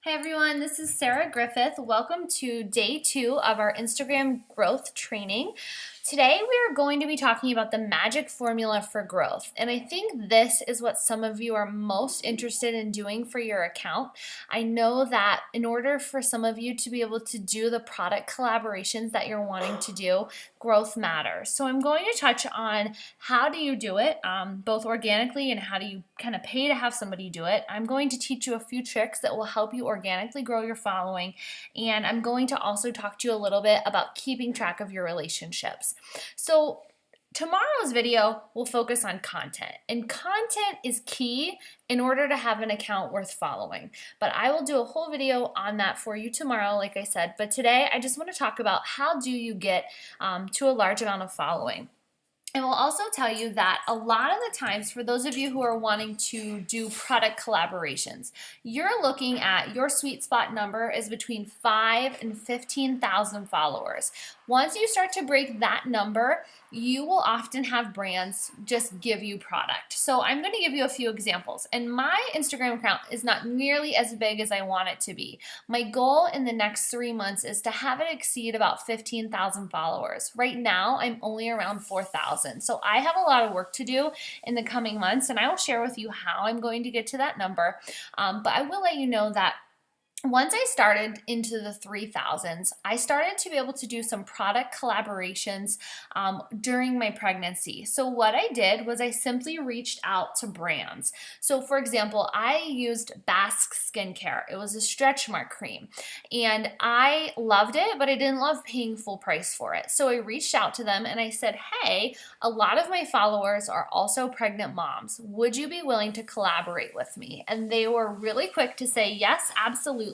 Hi everyone, this is Sarah Griffith. Welcome to day 2 of our Instagram growth training. Today we are going to be talking about the magic formula for growth, and I think this is what some of you are most interested in doing for your account. I know that in order for some of you to be able to do the product collaborations that you're wanting to do, growth matters. So I'm going to touch on how do you do it, both organically and how do you kind of pay to have somebody do it. I'm going to teach you a few tricks that will help you organically grow your following, and I'm going to also talk to you a little bit about keeping track of your relationships. So tomorrow's video will focus on content, and content is key in order to have an account worth following. But I will do a whole video on that for you tomorrow, like I said. But today I just want to talk about how do you get to a large amount of following. I will also tell you that a lot of the times, for those of you who are wanting to do product collaborations, you're looking at your sweet spot number is between 5 and 15,000 followers. Once you start to break that number, you will often have brands just give you product. So I'm going to give you a few examples. And my Instagram account is not nearly as big as I want it to be. My goal in the next 3 months is to have it exceed about 15,000 followers. Right now, I'm only around 4,000. So I have a lot of work to do in the coming months, and I will share with you how I'm going to get to that number. But I will let you know that once I started into the 3,000s, I started to be able to do some product collaborations during my pregnancy. So what I did was I simply reached out to brands. So for example, I used Basque Skincare. It was a stretch mark cream, and I loved it, but I didn't love paying full price for it. So I reached out to them and I said, hey, a lot of my followers are also pregnant moms. Would you be willing to collaborate with me? And they were really quick to say, yes, absolutely.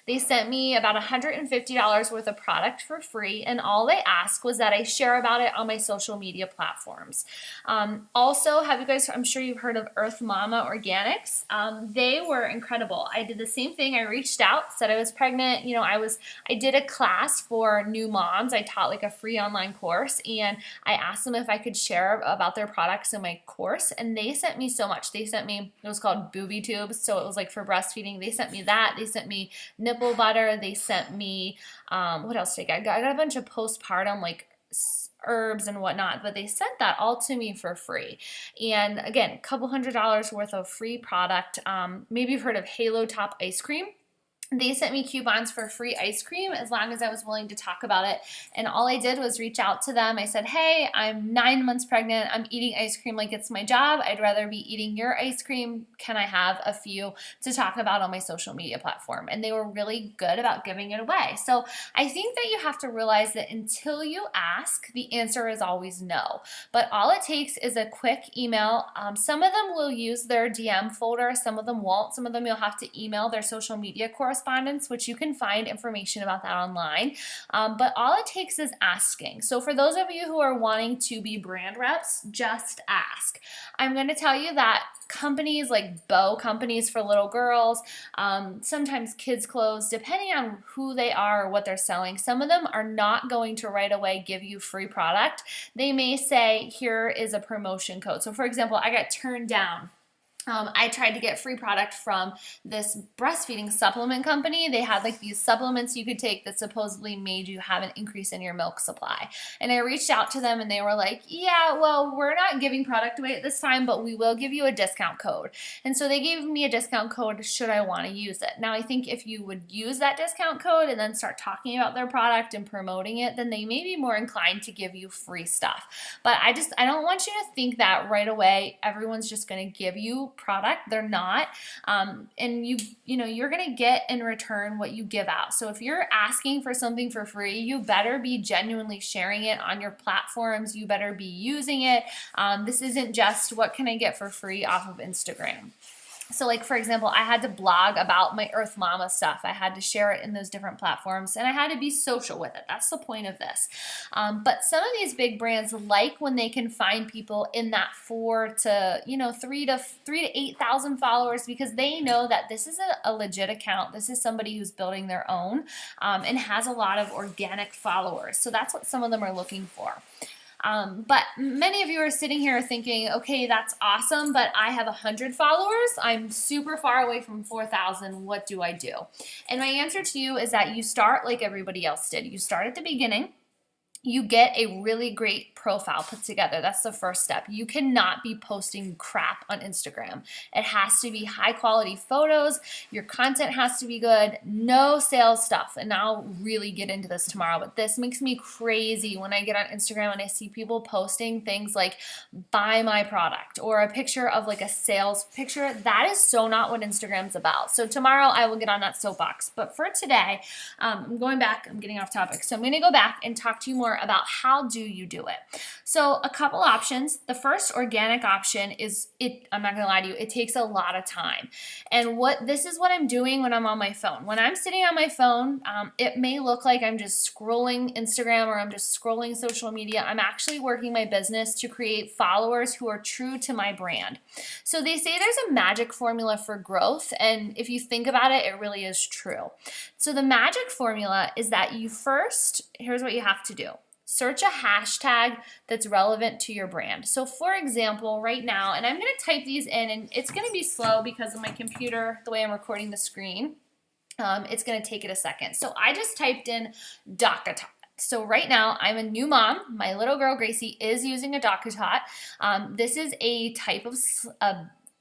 They sent me about $150 worth of product for free, and all they asked was that I share about it on my social media platforms. Also, I'm sure you've heard of Earth Mama Organics. They were incredible. I did the same thing. I reached out, said I was pregnant. I did a class for new moms. I taught like a free online course, and I asked them if I could share about their products in my course, and they sent me so much. They sent me, it was called booby tubes, so it was like for breastfeeding. They sent me that. They sent me nipple butter. They sent me, what else did I get? I got a bunch of postpartum like herbs and whatnot, but they sent that all to me for free. And again, a couple $100 worth of free product. Maybe you've heard of Halo Top ice cream. They sent me coupons for free ice cream as long as I was willing to talk about it. And all I did was reach out to them. I said, hey, I'm 9 months pregnant. I'm eating ice cream like it's my job. I'd rather be eating your ice cream. Can I have a few to talk about on my social media platform? And they were really good about giving it away. So I think that you have to realize that until you ask, the answer is always no. But all it takes is a quick email. Some of them will use their DM folder. Some of them won't. Some of them you'll have to email their social media correspondence, which you can find information about that online. But all it takes is asking. So for those of you who are wanting to be brand reps, just ask. I'm going to tell you that companies like bow companies for little girls, sometimes kids clothes, depending on who they are or what they're selling, some of them are not going to right away give you free product. They may say, here is a promotion code. So for example, I got turned down. I tried to get free product from this breastfeeding supplement company. They had like these supplements you could take that supposedly made you have an increase in your milk supply. And I reached out to them and they were like, yeah, well, we're not giving product away at this time, but we will give you a discount code. And so they gave me a discount code should I want to use it. Now I think if you would use that discount code and then start talking about their product and promoting it, then they may be more inclined to give you free stuff. But I don't want you to think that right away everyone's just going to give you product. They're not. And you're going to get in return what you give out. So if you're asking for something for free, you better be genuinely sharing it on your platforms. You better be using it. This isn't just what can I get for free off of Instagram. So like, for example, I had to blog about my Earth Mama stuff. I had to share it in those different platforms, and I had to be social with it. That's the point of this. But some of these big brands like when they can find people in that 3 to 8,000 followers, because they know that this is a legit account. This is somebody who's building their own and has a lot of organic followers. So that's what some of them are looking for. But many of you are sitting here thinking, okay, that's awesome, but I have 100 followers. I'm super far away from 4,000. What do I do? And my answer to you is that you start like everybody else did. You start at the beginning. You get a really great profile put together. That's the first step. You cannot be posting crap on Instagram. It has to be high quality photos. Your content has to be good. No sales stuff. And I'll really get into this tomorrow, but this makes me crazy when I get on Instagram and I see people posting things like buy my product or a picture of like a sales picture. That is so not what Instagram's about. So tomorrow I will get on that soapbox. But for today, I'm going back. I'm getting off topic. So I'm going to go back and talk to you more about how do you do it. So a couple options. The first organic option is I'm not gonna lie to you, it takes a lot of time. And this is what I'm doing when I'm on my phone. When I'm sitting on my phone, it may look like I'm just scrolling Instagram or I'm just scrolling social media. I'm actually working my business to create followers who are true to my brand. So they say there's a magic formula for growth, and if you think about it, it really is true. So the magic formula is that here's what you have to do. Search a hashtag that's relevant to your brand. So for example, right now, and I'm gonna type these in, and it's gonna be slow because of my computer, the way I'm recording the screen. It's gonna take it a second. So I just typed in DockATot. So right now, I'm a new mom. My little girl, Gracie, is using a DockATot. This is a type of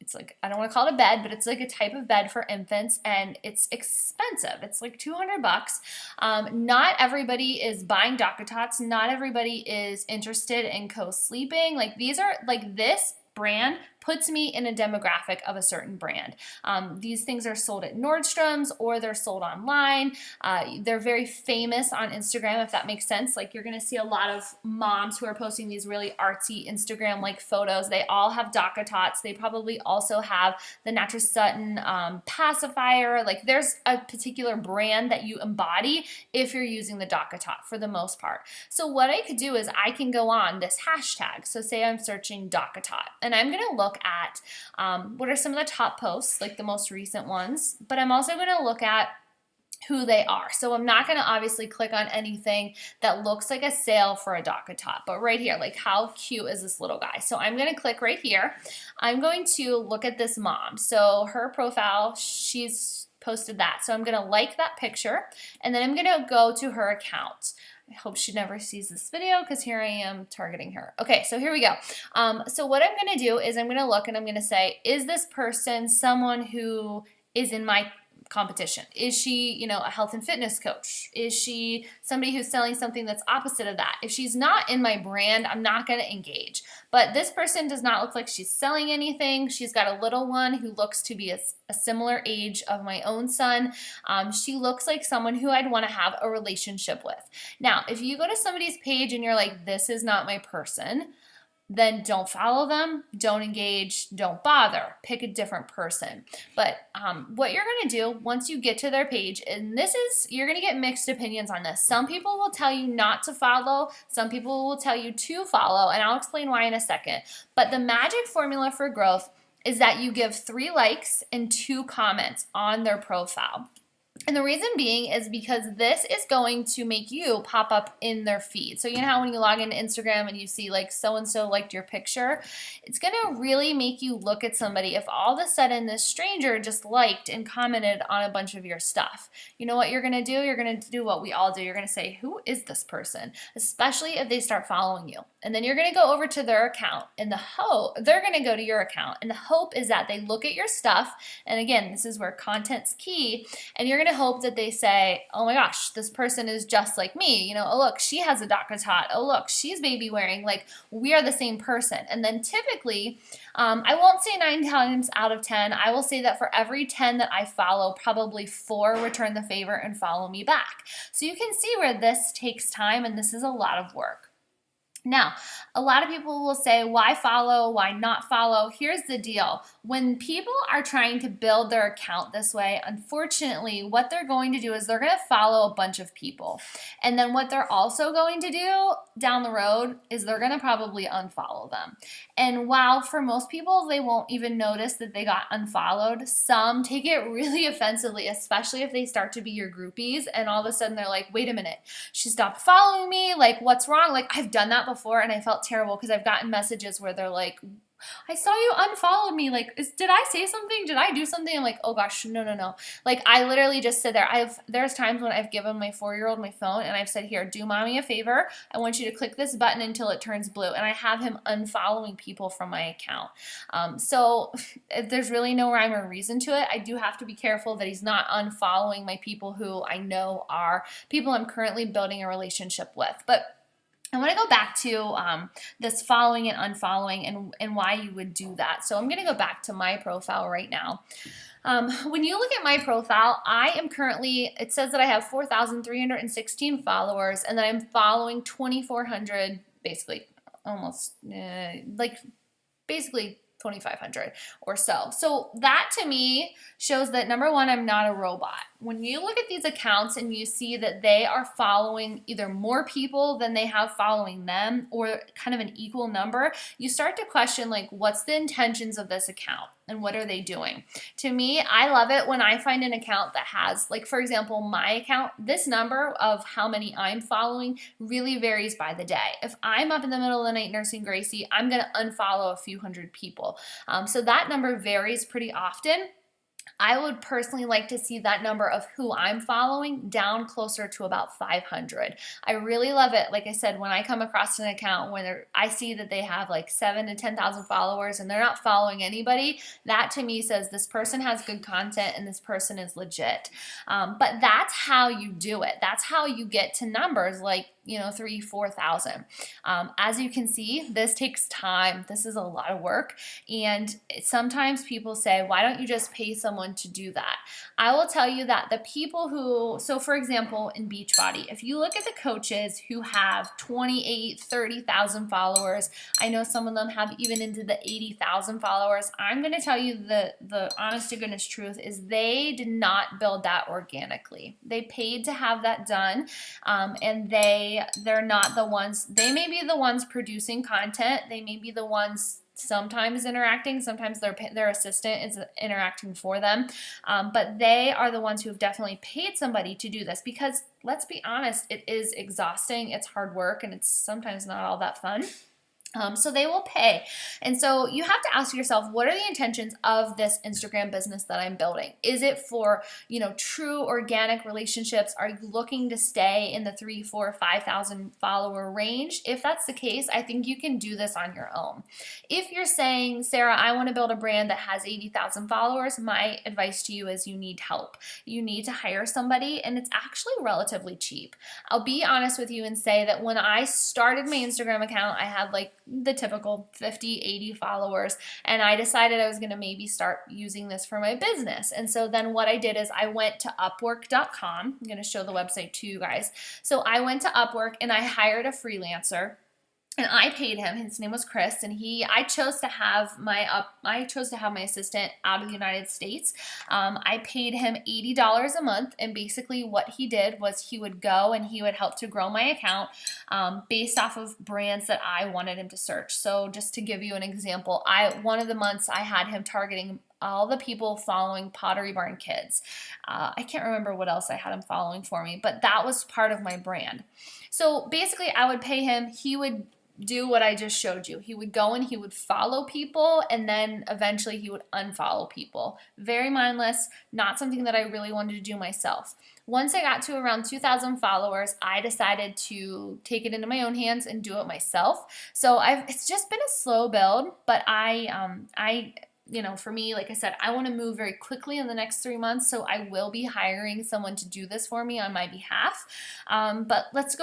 it's like, I don't want to call it a bed, but it's like a type of bed for infants, and it's expensive. It's like $200. Not everybody is buying DockATots. Not everybody is interested in co-sleeping. Like this brand puts me in a demographic of a certain brand. These things are sold at Nordstrom's or they're sold online. They're very famous on Instagram, if that makes sense. Like you're gonna see a lot of moms who are posting these really artsy Instagram-like photos. They all have DockATots. They probably also have the Natras Sutton pacifier. Like there's a particular brand that you embody if you're using the DockATot for the most part. So what I could do is I can go on this hashtag. So say I'm searching DockATot, and I'm gonna look at what are some of the top posts, like the most recent ones, but I'm also going to look at who they are. So I'm not going to obviously click on anything that looks like a sale for a DockATot, but right here, like how cute is this little guy? So I'm going to click right here. I'm going to look at this mom. So her profile, she's posted that. So I'm going to like that picture, and then I'm going to go to her account. I hope she never sees this video because here I am targeting her. Okay, so here we go. So what I'm going to do is I'm going to look and I'm going to say, is this person someone who is in my competition? Is she, a health and fitness coach? Is she somebody who's selling something that's opposite of that? If she's not in my brand, I'm not going to engage. But this person does not look like she's selling anything. She's got a little one who looks to be a similar age of my own son. She looks like someone who I'd want to have a relationship with. Now, if you go to somebody's page and you're like, this is not my person, then don't follow them, don't engage, don't bother. Pick a different person. But what you're going to do once you get to their page, and you're going to get mixed opinions on this. Some people will tell you not to follow. Some people will tell you to follow, and I'll explain why in a second. But the magic formula for growth is that you give 3 likes and 2 comments on their profile. And the reason being is because this is going to make you pop up in their feed. So you know how when you log into Instagram and you see like so-and-so liked your picture, it's going to really make you look at somebody if all of a sudden this stranger just liked and commented on a bunch of your stuff. You know what you're going to do? You're going to do what we all do. You're going to say, who is this person? Especially if they start following you. And then you're going to go over to their account, and they're going to go to your account. And the hope is that they look at your stuff. And again, this is where content's key. And you're going to hope that they say, oh my gosh, this person is just like me. Oh look, she has a DockATot. Oh look, she's baby wearing. Like, we are the same person. And then typically, I won't say 9 times out of 10. I will say that for every 10 that I follow, probably 4 return the favor and follow me back. So you can see where this takes time, and this is a lot of work. Now, a lot of people will say, why follow, why not follow? Here's the deal. When people are trying to build their account this way, unfortunately, what they're going to do is they're going to follow a bunch of people. And then what they're also going to do down the road is they're going to probably unfollow them. And while for most people, they won't even notice that they got unfollowed, some take it really offensively, especially if they start to be your groupies. And all of a sudden they're like, wait a minute, she stopped following me. Like, what's wrong? Like, I've done that before and I felt terrible because I've gotten messages where they're like, I saw you unfollowed me. Like, did I say something? Did I do something? I'm like, oh gosh, no. Like, I literally just sit there. There's times when I've given my 4-year-old my phone and I've said, here, do mommy a favor. I want you to click this button until it turns blue. And I have him unfollowing people from my account. So there's really no rhyme or reason to it. I do have to be careful that he's not unfollowing my people who I know are people I'm currently building a relationship with. But I want to go back to this following and unfollowing and why you would do that. So I'm going to go back to my profile right now. When you look at my profile, I am currently, it says that I have 4,316 followers and that I'm following 2,400, basically, almost, basically 2,500 or so. So that to me shows that, number one, I'm not a robot. When you look at these accounts and you see that they are following either more people than they have following them or kind of an equal number, you start to question, like, what's the intentions of this account and what are they doing? To me, I love it when I find an account that has, like, for example, my account, this number of how many I'm following really varies by the day. If I'm up in the middle of the night nursing Gracie, I'm going to unfollow a few hundred people. So that number varies pretty often. I would personally like to see that number of who I'm following down closer to about 500. I really love it. Like I said, when I come across an account where I see that they have like 7,000 to 10,000 followers and they're not following anybody, that to me says this person has good content and this person is legit. But that's how you do it. That's how you get to numbers like 3,000, 4,000. As you can see, this takes time. This is a lot of work. And sometimes people say, why don't you just pay someone to do that? I will tell you that the people who, so for example, in Beachbody, if you look at the coaches who have 28, 30,000 followers, I know some of them have even into the 80,000 followers. I'm going to tell you the honest to goodness truth is they did not build that organically. They paid to have that done, and they're not the ones, they may be the ones producing content, they may be the ones sometimes interacting, sometimes their assistant is interacting for them, but they are the ones who have definitely paid somebody to do this because, let's be honest, it is exhausting, it's hard work, and it's sometimes not all that fun. So they will pay. And so you have to ask yourself, what are the intentions of this Instagram business that I'm building? Is it for, true organic relationships? Are you looking to stay in the 3, 4, 5,000 follower range? If that's the case, I think you can do this on your own. If you're saying, Sarah, I want to build a brand that has 80,000 followers, my advice to you is you need help. You need to hire somebody, and it's actually relatively cheap. I'll be honest with you and say that when I started my Instagram account, I had like the typical 50, 80 followers, and I decided I was going to maybe start using this for my business. And so then what I did is I went to Upwork.com. I'm going to show the website to you guys. So I went to Upwork and I hired a freelancer. And I paid him. His name was Chris, and I chose to have my assistant out of the United States. I paid him $80 a month, and basically what he did was he would go and he would help to grow my account based off of brands that I wanted him to search. So just to give you an example, one of the months I had him targeting all the people following Pottery Barn Kids. I can't remember what else I had him following for me, but that was part of my brand. So basically I would pay him. He would do what I just showed you. He would go and he would follow people, and then eventually he would unfollow people. Very mindless, not something that I really wanted to do myself. Once I got to around 2,000 followers, I decided to take it into my own hands and do it myself. So it's just been a slow build, but for me, like I said, I want to move very quickly in the next 3 months, so I will be hiring someone to do this for me on my behalf. But I want to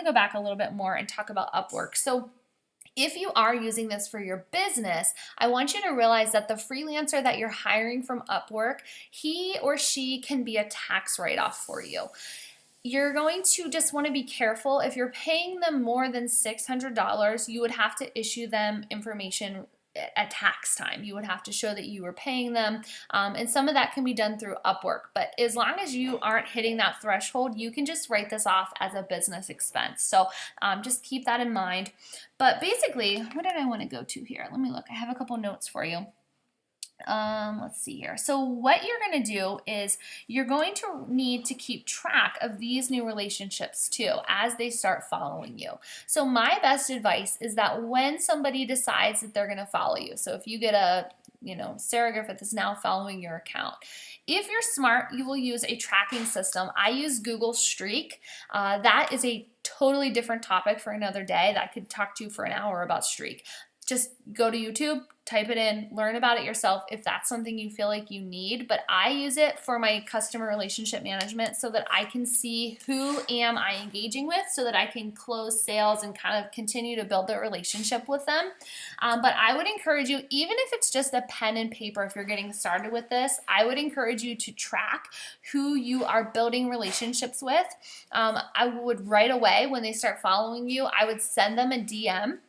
go back a little bit more and talk about Upwork. So if you are using this for your business, I want you to realize that the freelancer that you're hiring from Upwork, he or she can be a tax write-off for you. You're going to just want to be careful. If you're paying them more than $600, you would have to issue them information at tax time. You would have to show that you were paying them, and some of that can be done through Upwork. But as long as you aren't hitting that threshold, you can just write this off as a business expense. So just keep that in mind. But basically, what did I want to go to here? Let me look. I have a couple notes for you. Let's see here. So what you're going to do is you're going to need to keep track of these new relationships too as they start following you. So my best advice is that when somebody decides that they're going to follow you, so if you get a Sarah Griffith is now following your account. If you're smart, you will use a tracking system. I use Google Streak. That is a totally different topic for another day that I could talk to you for an hour about Streak. Just go to YouTube, type it in, learn about it yourself if that's something you feel like you need. But I use it for my customer relationship management so that I can see who am I engaging with so that I can close sales and kind of continue to build the relationship with them. But I would encourage you, even if it's just a pen and paper, if you're getting started with this, I would encourage you to track who you are building relationships with. I would right away when they start following you, I would send them a DM.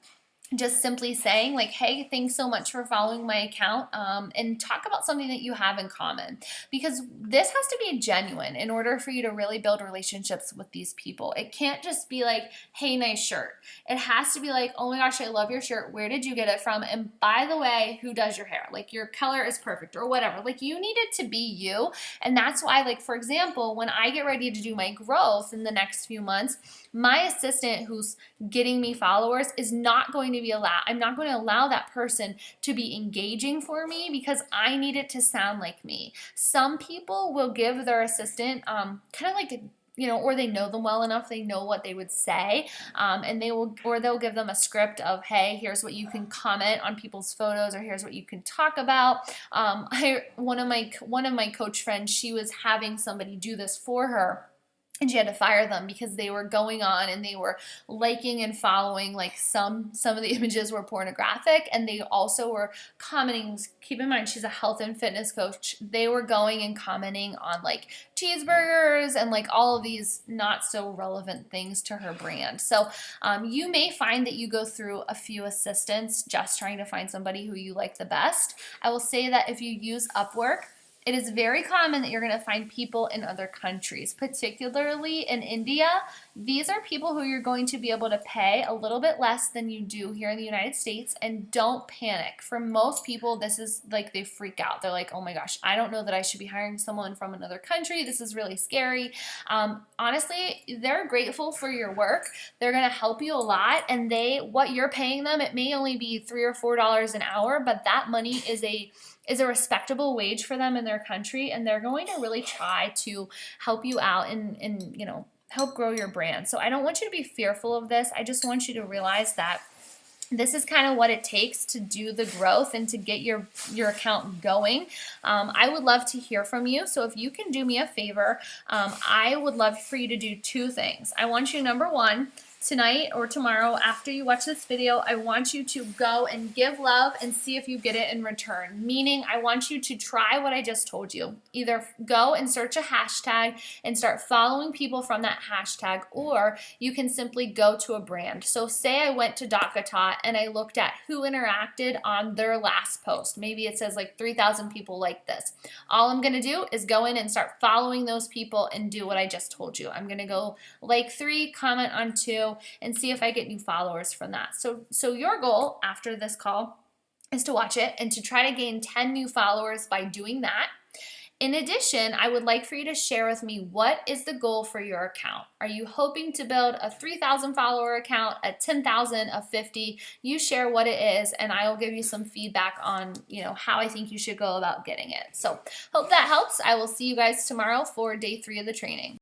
Just simply saying like, hey, thanks so much for following my account, and talk about something that you have in common, because this has to be genuine in order for you to really build relationships with these people. It can't just be like, hey, nice shirt. It has to be like, oh my gosh, I love your shirt. Where did you get it from? And by the way, who does your hair? Like, your color is perfect or whatever. Like, you need it to be you. And that's why, like, for example, when I get ready to do my growth in the next few months, my assistant who's getting me followers is not going to be allowed. I'm not going to allow that person to be engaging for me because I need it to sound like me. Some people will give their assistant kind of like or they know them well enough, they know what they would say, and they'll give them a script of, hey, here's what you can comment on people's photos, or here's what you can talk about. One of my coach friends, she was having somebody do this for her. And she had to fire them because they were going on and they were liking and following, like some of the images were pornographic, and they also were commenting. Keep in mind, she's a health and fitness coach. They were going and commenting on like cheeseburgers and like all of these not so relevant things to her brand. So you may find that you go through a few assistants just trying to find somebody who you like the best. I will say that if you use Upwork, it is very common that you're going to find people in other countries, particularly in India. These are people who you're going to be able to pay a little bit less than you do here in the United States, and don't panic. For most people, this is like they freak out. They're like, oh my gosh, I don't know that I should be hiring someone from another country. This is really scary. Honestly, they're grateful for your work. They're going to help you a lot, and what you're paying them, it may only be $3 or $4 an hour, but that money is a respectable wage for them in their country, and they're going to really try to help you out and help grow your brand. So I don't want you to be fearful of this. I just want you to realize that this is kind of what it takes to do the growth and to get your account going. I would love to hear from you. So if you can do me a favor, I would love for you to do two things. I want you, number one, tonight or tomorrow after you watch this video, I want you to go and give love and see if you get it in return. Meaning, I want you to try what I just told you. Either go and search a hashtag and start following people from that hashtag, or you can simply go to a brand. So say I went to Dakatot and I looked at who interacted on their last post. Maybe it says like 3,000 people like this. All I'm going to do is go in and start following those people and do what I just told you. I'm going to go like 3, comment on 2, and see if I get new followers from that. So your goal after this call is to watch it and to try to gain 10 new followers by doing that. In addition, I would like for you to share with me, what is the goal for your account? Are you hoping to build a 3,000 follower account, a 10,000, a 50? You share what it is, and I will give you some feedback on how I think you should go about getting it. So hope that helps. I will see you guys tomorrow for day 3 of the training.